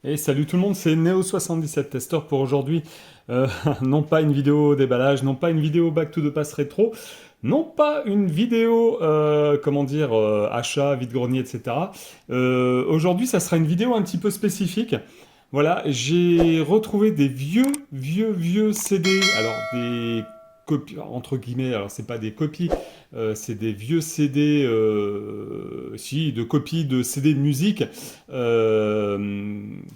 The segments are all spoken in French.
Et salut tout le monde, c'est Neo77 Tester pour aujourd'hui. Euh, non pas une vidéo déballage, non pas une vidéo Back to the Past rétro, non pas une vidéo, comment dire, achat, vide-grenier, etc. Aujourd'hui, ça sera une vidéo un petit peu spécifique. Voilà, j'ai retrouvé des vieux CD, alors des copies, entre guillemets, alors c'est pas des copies, c'est des vieux CD, si, de copies de CD de musique,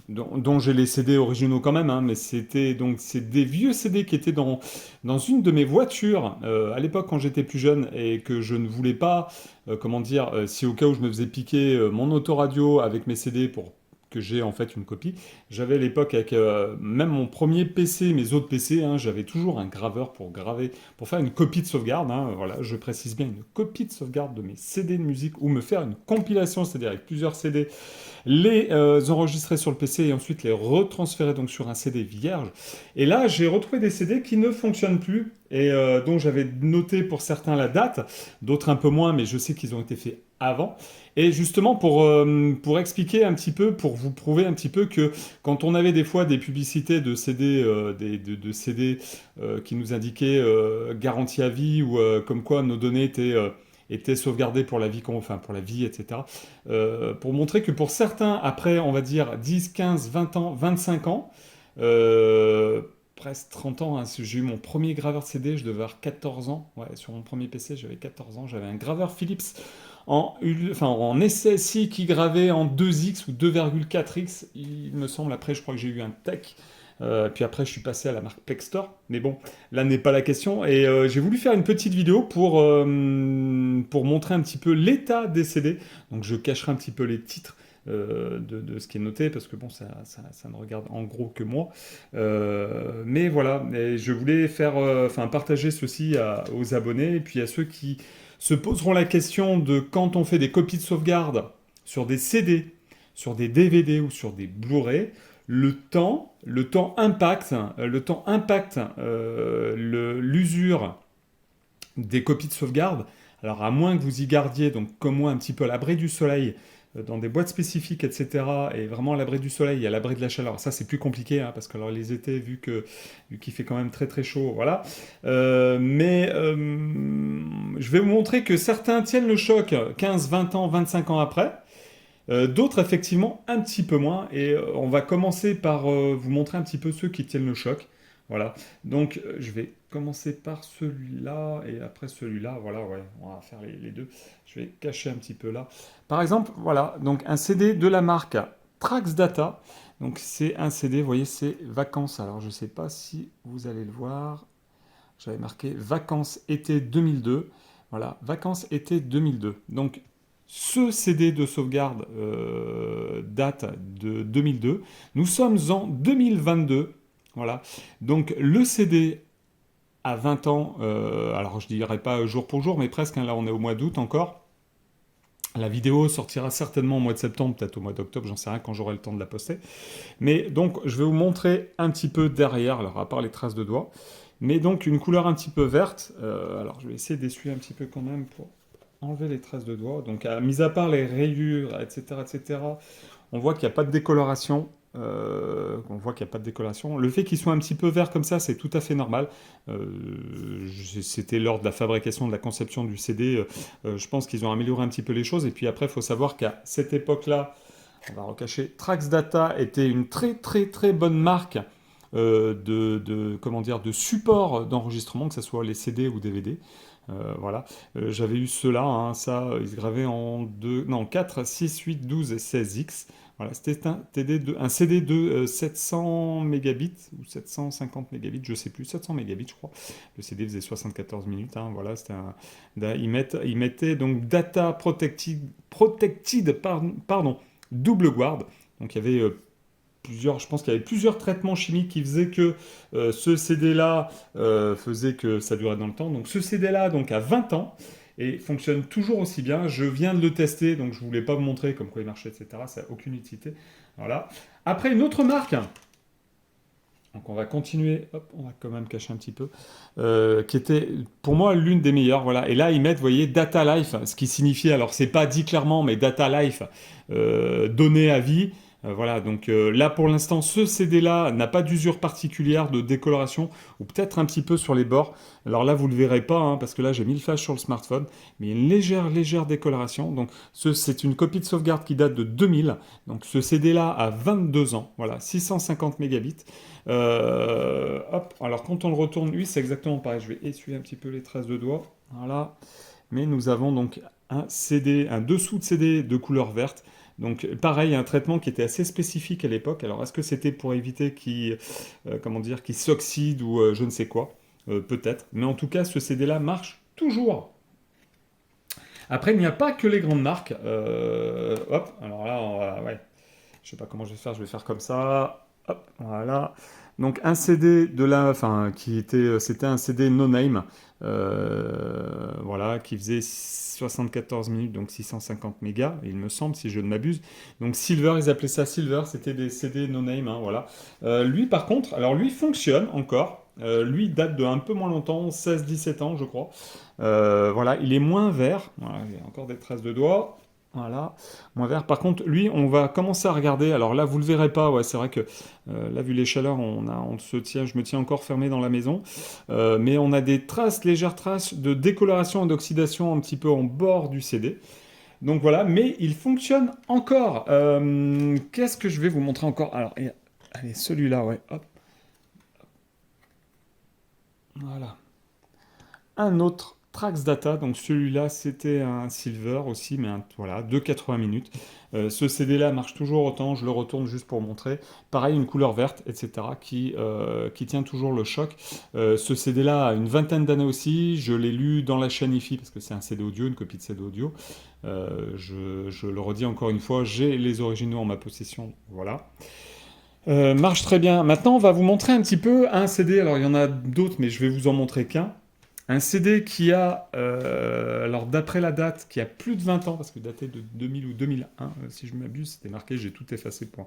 dont j'ai les CD originaux quand même, hein, mais c'est des vieux CD qui étaient dans une de mes voitures à l'époque quand j'étais plus jeune et que je ne voulais pas, comment dire, si au cas où je me faisais piquer mon autoradio avec mes CD pour que j'ai en fait une copie. J'avais à l'époque avec même mon premier PC, mes autres PC, hein, j'avais toujours un graveur pour graver, pour faire une copie de sauvegarde. Hein, voilà, je précise bien une copie de sauvegarde de mes CD de musique ou me faire une compilation, c'est-à-dire avec plusieurs CD, les enregistrer sur le PC et ensuite les retransférer donc sur un CD vierge. Et là, j'ai retrouvé des CD qui ne fonctionnent plus et dont j'avais noté pour certains la date, d'autres un peu moins, mais je sais qu'ils ont été faits avant. Et justement, pour expliquer un petit peu, pour vous prouver un petit peu que quand on avait des fois des publicités de CD, de CD qui nous indiquaient garantie à vie ou comme quoi nos données étaient sauvegardées pour la vie, enfin pour la vie, etc. Pour montrer que pour certains, après, on va dire 10, 15, 20 ans, 25 ans, euh, presque 30 ans, hein, j'ai eu mon premier graveur de CD, je devais avoir 14 ans. Ouais, sur mon premier PC, j'avais 14 ans. J'avais un graveur Philips en SSI qui gravait en 2X ou 2,4X, il me semble. Après, je crois que j'ai eu un Tech. Puis après, je suis passé à la marque Plextor. Mais bon, là n'est pas la question. Et j'ai voulu faire une petite vidéo pour montrer un petit peu l'état des CD. Donc je cacherai un petit peu les titres de ce qui est noté, parce que bon, ça ne regarde en gros que moi. Mais voilà, et je voulais faire, partager ceci aux abonnés, et puis à ceux qui se poseront la question de quand on fait des copies de sauvegarde sur des CD, sur des DVD ou sur des Blu-ray, le temps impacte l'usure des copies de sauvegarde. Alors à moins que vous y gardiez, donc comme moi, un petit peu à l'abri du soleil, dans des boîtes spécifiques, etc. Et vraiment à l'abri du soleil et à l'abri de la chaleur. Ça, c'est plus compliqué, hein, parce que alors, les étés, vu qu'il fait quand même très très chaud, voilà. Je vais vous montrer que certains tiennent le choc 15, 20 ans, 25 ans après. D'autres, effectivement, un petit peu moins. Et on va commencer par vous montrer un petit peu ceux qui tiennent le choc. Voilà. Donc, je vais commencer par celui-là et après celui-là. Voilà, ouais, on va faire les deux. Je vais cacher un petit peu là. Par exemple, voilà, donc un CD de la marque Trax Data. Donc, c'est un CD, vous voyez, c'est Vacances. Alors, je ne sais pas si vous allez le voir. J'avais marqué Vacances été 2002. Voilà, Vacances été 2002. Donc, ce CD de sauvegarde date de 2002. Nous sommes en 2022. Voilà. Donc le CD a 20 ans, alors je ne dirais pas jour pour jour, mais presque, hein, là on est au mois d'août encore. La vidéo sortira certainement au mois de septembre, peut-être au mois d'octobre, j'en sais rien quand j'aurai le temps de la poster. Mais donc je vais vous montrer un petit peu derrière, alors à part les traces de doigts, mais donc une couleur un petit peu verte. Alors je vais essayer d'essuyer un petit peu quand même pour enlever les traces de doigts. Donc, mis à part les rayures, etc., etc., on voit qu'il n'y a pas de décoloration. On voit qu'il n'y a pas de décoloration. Le fait qu'il soit un petit peu vert comme ça, c'est tout à fait normal. C'était lors de la fabrication, de la conception du CD. Je pense qu'ils ont amélioré un petit peu les choses. Et puis après, il faut savoir qu'à cette époque-là, on va recacher, Trax Data était une très très très bonne marque comment dire, de support d'enregistrement, que ce soit les CD ou DVD. Voilà. J'avais eu ceux-là, hein, ça, ils se gravaient en 2, non, 4, 6, 8, 12 et 16X. Voilà, c'était un CD de 700 mégabits ou 750 mégabits, je sais plus, 700 mégabits, je crois. Le CD faisait 74 minutes. Hein, voilà, ils mettaient donc Data pardon, double guard. Donc il y avait je pense qu'il y avait plusieurs traitements chimiques qui faisaient que ce CD-là faisait que ça durait dans le temps. Donc ce CD-là donc a 20 ans et fonctionne toujours aussi bien. Je viens de le tester, donc je ne voulais pas vous montrer comme quoi il marchait, etc. Ça n'a aucune utilité. Voilà. Après, une autre marque. Donc on va continuer, hop, on va quand même cacher un petit peu, qui était pour moi l'une des meilleures, voilà. Et là ils mettent, vous voyez, Data Life, ce qui signifie, alors c'est pas dit clairement, mais Data Life, données à vie. Voilà, donc là pour l'instant, ce CD-là n'a pas d'usure particulière de décoloration, ou peut-être un petit peu sur les bords. Alors là, vous ne le verrez pas, hein, parce que là j'ai mis le flash sur le smartphone, mais une légère décoloration. Donc c'est une copie de sauvegarde qui date de 2000. Donc ce CD-là a 22 ans, voilà, 650 mégabits. Hop, alors quand on le retourne, oui, c'est exactement pareil. Je vais essuyer un petit peu les traces de doigts. Voilà. Mais nous avons donc un CD, un dessous de CD de couleur verte. Donc pareil, un traitement qui était assez spécifique à l'époque. Alors est-ce que c'était pour éviter comment dire, qu'il s'oxyde ou je ne sais quoi. Peut-être. Mais en tout cas, ce CD-là marche toujours. Après, il n'y a pas que les grandes marques. Hop, alors là, ouais. Je sais pas comment je vais faire. Je vais faire comme ça. Hop, voilà. Donc un CD enfin, c'était un CD no name, voilà, qui faisait 74 minutes, donc 650 mégas, il me semble, si je ne m'abuse. Donc Silver, ils appelaient ça Silver, c'était des CD no name, hein, voilà. Lui, par contre, alors lui fonctionne encore. Lui date de un peu moins longtemps, 16-17 ans, je crois. Voilà, il est moins vert. Voilà, il y a encore des traces de doigts. Voilà, moins vert. Par contre, lui, on va commencer à regarder. Alors là, vous le verrez pas. Ouais, c'est vrai que là, vu les chaleurs, on se tient, je me tiens encore fermé dans la maison. Mais on a des traces, légères traces de décoloration et d'oxydation un petit peu en bord du CD. Donc voilà, mais il fonctionne encore. Qu'est-ce que je vais vous montrer encore? Alors, allez, celui-là, ouais. Hop, voilà. Un autre Trax Data, donc celui-là c'était un Silver aussi, mais voilà, 2,80 minutes. Ce CD-là marche toujours autant, je le retourne juste pour montrer. Pareil, une couleur verte, etc., qui tient toujours le choc. Ce CD-là a une vingtaine d'années aussi, je l'ai lu dans la chaîne IFI, parce que c'est un CD audio, une copie de CD audio. Je le redis encore une fois, j'ai les originaux en ma possession, voilà. Marche très bien. Maintenant, on va vous montrer un petit peu un CD. Alors, il y en a d'autres, mais je vais vous en montrer qu'un. Un CD qui a, alors d'après la date, qui a plus de 20 ans, parce que daté de 2000 ou 2001, si je m'abuse, c'était marqué, j'ai tout effacé pour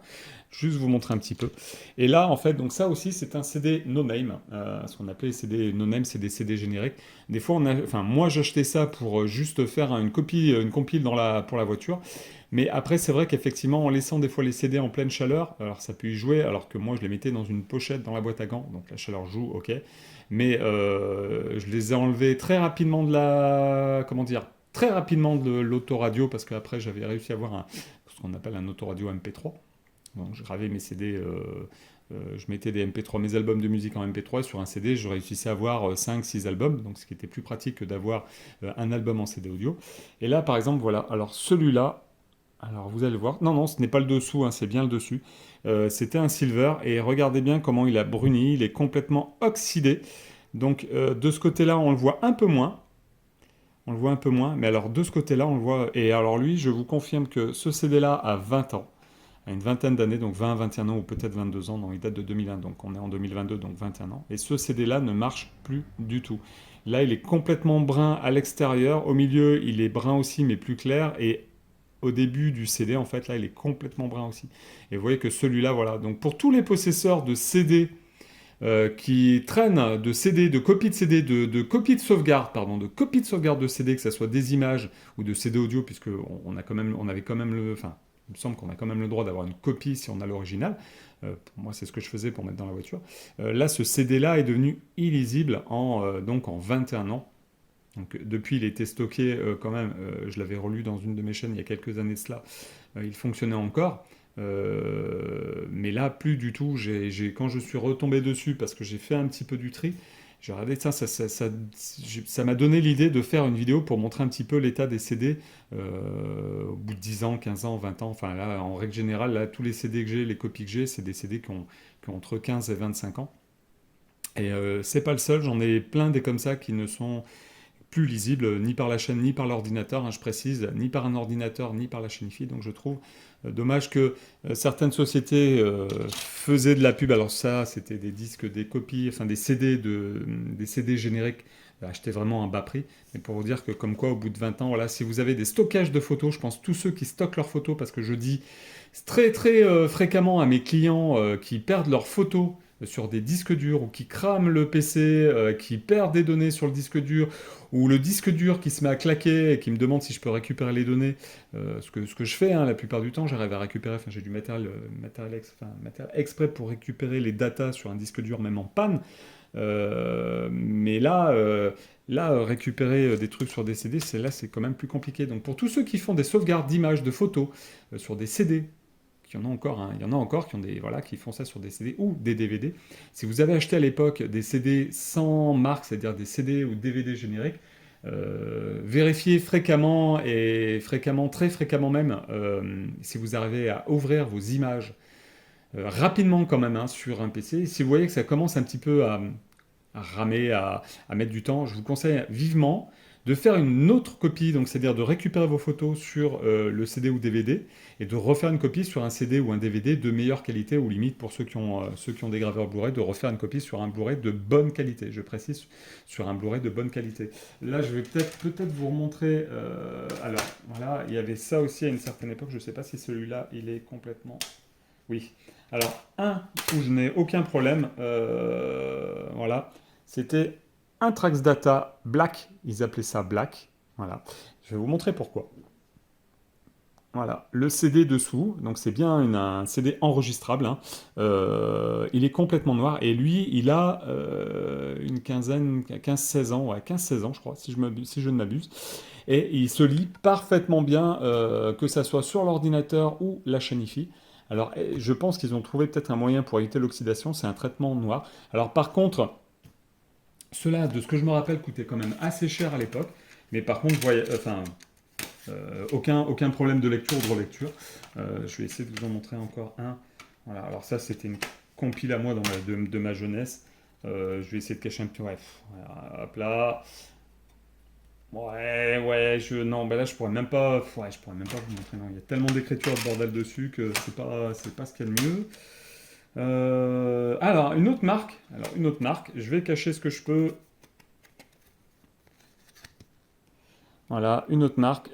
juste vous montrer un petit peu. Et là, en fait, donc ça aussi, c'est un CD no-name, ce qu'on appelait CD no-name, c'est des CD génériques. Des fois, enfin, moi, j'achetais ça pour juste faire une copie, une compile pour la voiture. Mais après, c'est vrai qu'effectivement, en laissant des fois les CD en pleine chaleur, alors ça peut y jouer, alors que moi, je les mettais dans une pochette dans la boîte à gants, donc la chaleur joue, ok. Mais je les ai enlevés très rapidement comment dire, très rapidement de l'autoradio, parce qu'après, j'avais réussi à avoir ce qu'on appelle un autoradio MP3. Donc, je gravais mes CD, je mettais des MP3, mes albums de musique en MP3, et sur un CD, je réussissais à avoir 5-6 albums, donc ce qui était plus pratique que d'avoir un album en CD audio. Et là, par exemple, voilà, alors celui-là, alors vous allez voir, non, ce n'est pas le dessous, hein, c'est bien le dessus. C'était un silver, et regardez bien comment il a bruni, il est complètement oxydé. Donc de ce côté-là, on le voit un peu moins. On le voit un peu moins, mais alors de ce côté-là, on le voit. Et alors lui, je vous confirme que ce CD-là a 20 ans, a une vingtaine d'années, donc 20, 21 ans ou peut-être 22 ans, non, il date de 2001, donc on est en 2022, donc 21 ans. Et ce CD-là ne marche plus du tout. Là, il est complètement brun à l'extérieur, au milieu, il est brun aussi, mais plus clair, et au début du CD, en fait, là, il est complètement brun aussi. Et vous voyez que celui-là, voilà. Donc pour tous les possesseurs de CD qui traînent de CD, de copies de CD, de copies de sauvegarde, pardon, de copies de sauvegarde de CD, que ce soit des images ou de CD audio, puisque on avait quand même enfin, il me semble qu'on a quand même le droit d'avoir une copie si on a l'original. Pour moi, c'est ce que je faisais pour mettre dans la voiture. Là, ce CD-là est devenu illisible donc en 21 ans. Donc, depuis, il était stocké quand même. Je l'avais relu dans une de mes chaînes il y a quelques années de cela. Il fonctionnait encore. Mais là, plus du tout. Quand je suis retombé dessus, parce que j'ai fait un petit peu du tri, j'ai regardé ça m'a donné l'idée de faire une vidéo pour montrer un petit peu l'état des CD au bout de 10 ans, 15 ans, 20 ans. Enfin là, en règle générale, là, tous les CD que j'ai, les copies que j'ai, c'est des CD qui ont entre 15 et 25 ans. Et c'est pas le seul, j'en ai plein des comme ça qui ne sont plus lisibles ni par la chaîne ni par l'ordinateur, hein, je précise, ni par un ordinateur ni par la chaîne IFI. Donc je trouve dommage que certaines sociétés faisaient de la pub. Alors ça, c'était des disques, des copies, enfin des CD génériques achetés vraiment à bas prix. Mais pour vous dire que comme quoi, au bout de 20 ans, voilà, si vous avez des stockages de photos, je pense tous ceux qui stockent leurs photos, parce que je dis très très fréquemment à mes clients qui perdent leurs photos sur des disques durs ou qui crament le PC, qui perd des données sur le disque dur, ou le disque dur qui se met à claquer et qui me demande si je peux récupérer les données, ce que je fais hein, la plupart du temps, j'arrive à récupérer, enfin j'ai du matériel exprès pour récupérer les datas sur un disque dur même en panne. Mais là, récupérer des trucs sur des CD, c'est quand même plus compliqué. Donc pour tous ceux qui font des sauvegardes d'images, de photos sur des CD, il y en a encore, hein, il y en a encore qui ont voilà, qui font ça sur des CD ou des DVD. Si vous avez acheté à l'époque des CD sans marque, c'est-à-dire des CD ou DVD génériques, vérifiez fréquemment et très fréquemment même, si vous arrivez à ouvrir vos images rapidement quand même hein, sur un PC. Si vous voyez que ça commence un petit peu à ramer, à mettre du temps, je vous conseille vivement de faire une autre copie, donc c'est-à-dire de récupérer vos photos sur le CD ou DVD et de refaire une copie sur un CD ou un DVD de meilleure qualité, ou limite pour ceux qui ont des graveurs Blu-ray, de refaire une copie sur un Blu-ray de bonne qualité. Je précise, sur un Blu-ray de bonne qualité. Là, je vais peut-être vous remontrer. Alors, voilà, il y avait ça aussi à une certaine époque. Je ne sais pas si celui-là, il est complètement. Oui. Alors, un où je n'ai aucun problème, voilà, c'était un Trax Data Black, ils appelaient ça Black, voilà. Je vais vous montrer pourquoi. Voilà, le CD dessous, donc c'est bien un CD enregistrable, hein. Il est complètement noir, et lui, il a une quinzaine, 15-16 ans, ouais, 15-16 ans je crois, si je ne m'abuse, et il se lit parfaitement bien, que ça soit sur l'ordinateur ou la chaîne IFI. Alors, je pense qu'ils ont trouvé peut-être un moyen pour éviter l'oxydation, c'est un traitement noir. Alors, par contre, cela, de ce que je me rappelle, coûtait quand même assez cher à l'époque, mais par contre, enfin, aucun problème de lecture ou de relecture. Je vais essayer de vous en montrer encore un. Voilà, alors ça, c'était une compile à moi de ma jeunesse. Je vais essayer de cacher un petit. Ouais, voilà, hop là. Ouais, non, ben là je pourrais même pas, ouais, je pourrais même pas vous montrer. Non, il y a tellement d'écriture de bordel dessus que c'est pas ce qu'il y a de mieux. Alors une autre marque. Je vais cacher ce que je peux. Voilà, une autre marque,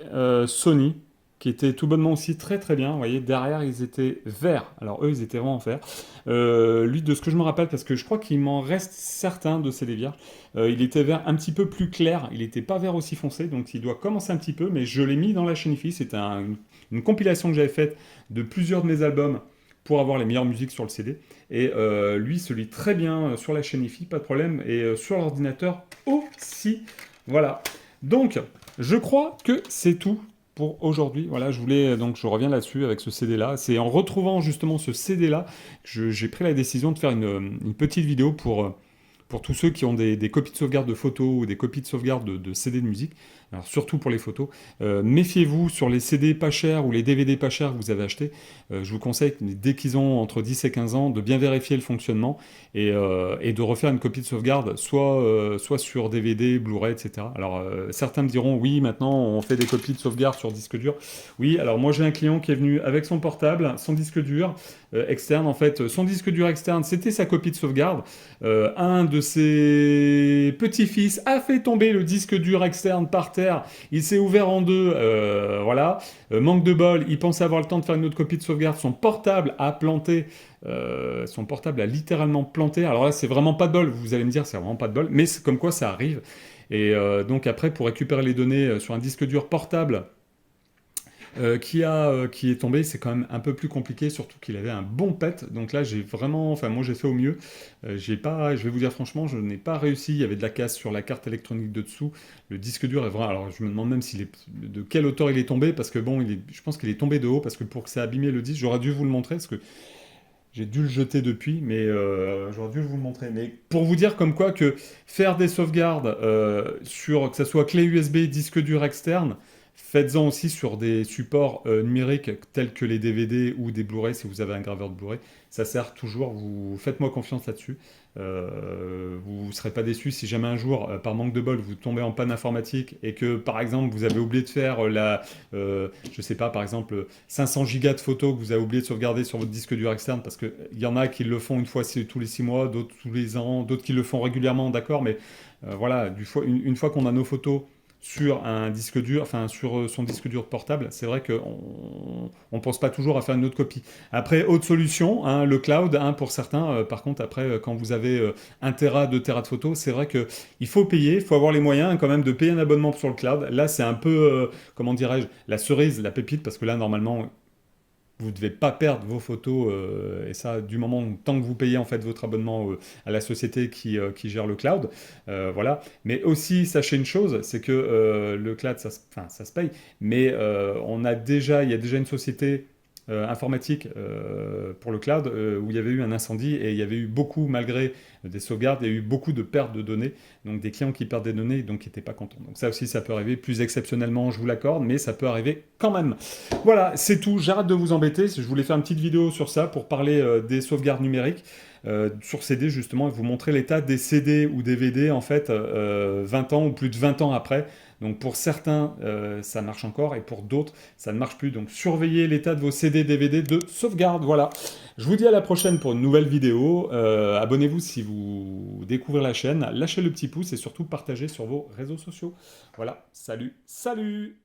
Sony, qui était tout bonnement aussi très très bien. Vous voyez, derrière ils étaient verts. Alors eux, ils étaient vraiment verts. Lui, de ce que je me rappelle, parce que je crois qu'il m'en reste certains de CD vierges, il était vert un petit peu plus clair. Il n'était pas vert aussi foncé, donc il doit commencer un petit peu. Mais je l'ai mis dans la chaîne IFI. C'était une compilation que j'avais faite de plusieurs de mes albums pour avoir les meilleures musiques sur le CD. Et lui se lit très bien sur la chaîne IFI, pas de problème. Et sur l'ordinateur aussi. Voilà. Donc, je crois que c'est tout pour aujourd'hui. Voilà, je reviens là-dessus avec ce CD-là. C'est en retrouvant justement ce CD-là que j'ai pris la décision de faire une petite vidéo pour tous ceux qui ont des copies de sauvegarde de photos ou des copies de sauvegarde de CD de musique. Alors surtout pour les photos. Méfiez-vous sur les CD pas chers ou les DVD pas chers que vous avez achetés. Je vous conseille, dès qu'ils ont entre 10 et 15 ans, de bien vérifier le fonctionnement et de refaire une copie de sauvegarde, soit sur DVD, Blu-ray, etc. Alors certains me diront, oui, maintenant on fait des copies de sauvegarde sur disque dur. Oui, alors moi j'ai un client qui est venu avec son portable, son disque dur externe, en fait, son disque dur externe, c'était sa copie de sauvegarde. Un de ses petits-fils a fait tomber le disque dur externe par terre, il s'est ouvert en deux, voilà. Manque de bol, il pensait avoir le temps de faire une autre copie de sauvegarde, son portable a planté, son portable a littéralement planté. Alors là, c'est vraiment pas de bol, vous allez me dire, c'est vraiment pas de bol, mais c'est comme quoi ça arrive. Et donc après, pour récupérer les données sur un disque dur portable, qui est tombé, c'est quand même un peu plus compliqué, surtout qu'il avait un bon pet. Donc là, enfin moi j'ai fait au mieux. J'ai pas, je vais vous dire franchement, je n'ai pas réussi. Il y avait de la casse sur la carte électronique de dessous. Le disque dur est vraiment. Alors je me demande même de quelle hauteur il est tombé, parce que bon, je pense qu'il est tombé de haut, parce que pour que ça abîmé le disque, j'aurais dû vous le montrer, parce que j'ai dû le jeter depuis, mais j'aurais dû vous le montrer. Mais pour vous dire comme quoi que faire des sauvegardes que ce soit clé USB, disque dur externe, faites-en aussi sur des supports numériques tels que les DVD ou des Blu-ray si vous avez un graveur de Blu-ray. Ça sert toujours. Faites-moi confiance là-dessus. Vous ne serez pas déçus si jamais un jour, par manque de bol, vous tombez en panne informatique et que, par exemple, vous avez oublié de faire je sais pas, par exemple, 500 gigas de photos que vous avez oublié de sauvegarder sur votre disque dur externe, parce qu'il y en a qui le font une fois tous les 6 mois, d'autres tous les ans, d'autres qui le font régulièrement, d'accord, mais voilà, une fois qu'on a nos photos sur un disque dur, enfin sur son disque dur portable, c'est vrai qu'on ne pense pas toujours à faire une autre copie. Après, autre solution, hein, le cloud, hein, pour certains, par contre, après, quand vous avez 1 Tera, 2 Tera de photos, c'est vrai que il faut payer, il faut avoir les moyens hein, quand même de payer un abonnement sur le cloud. Là, c'est un peu, comment dirais-je, la cerise, la pépite, parce que là, normalement, vous ne devez pas perdre vos photos, et ça, du moment, tant que vous payez en fait votre abonnement à la société qui gère le cloud. Voilà. Mais aussi, sachez une chose, c'est que le cloud, enfin, ça se paye, mais il y a déjà une société informatique pour le cloud où il y avait eu un incendie et il y avait eu beaucoup, malgré des sauvegardes, il y a eu beaucoup de pertes de données, donc des clients qui perdent des données, donc qui n'étaient pas contents. Donc ça aussi, ça peut arriver, plus exceptionnellement, je vous l'accorde, mais ça peut arriver quand même. Voilà, c'est tout, j'arrête de vous embêter, je voulais faire une petite vidéo sur ça pour parler des sauvegardes numériques. Sur CD justement et vous montrer l'état des CD ou DVD en fait 20 ans ou plus de 20 ans après. Donc pour certains ça marche encore et pour d'autres ça ne marche plus. Donc surveillez l'état de vos CD DVD de sauvegarde. Voilà. Je vous dis à la prochaine pour une nouvelle vidéo. Abonnez-vous si vous découvrez la chaîne, lâchez le petit pouce et surtout partagez sur vos réseaux sociaux. Voilà, salut, salut!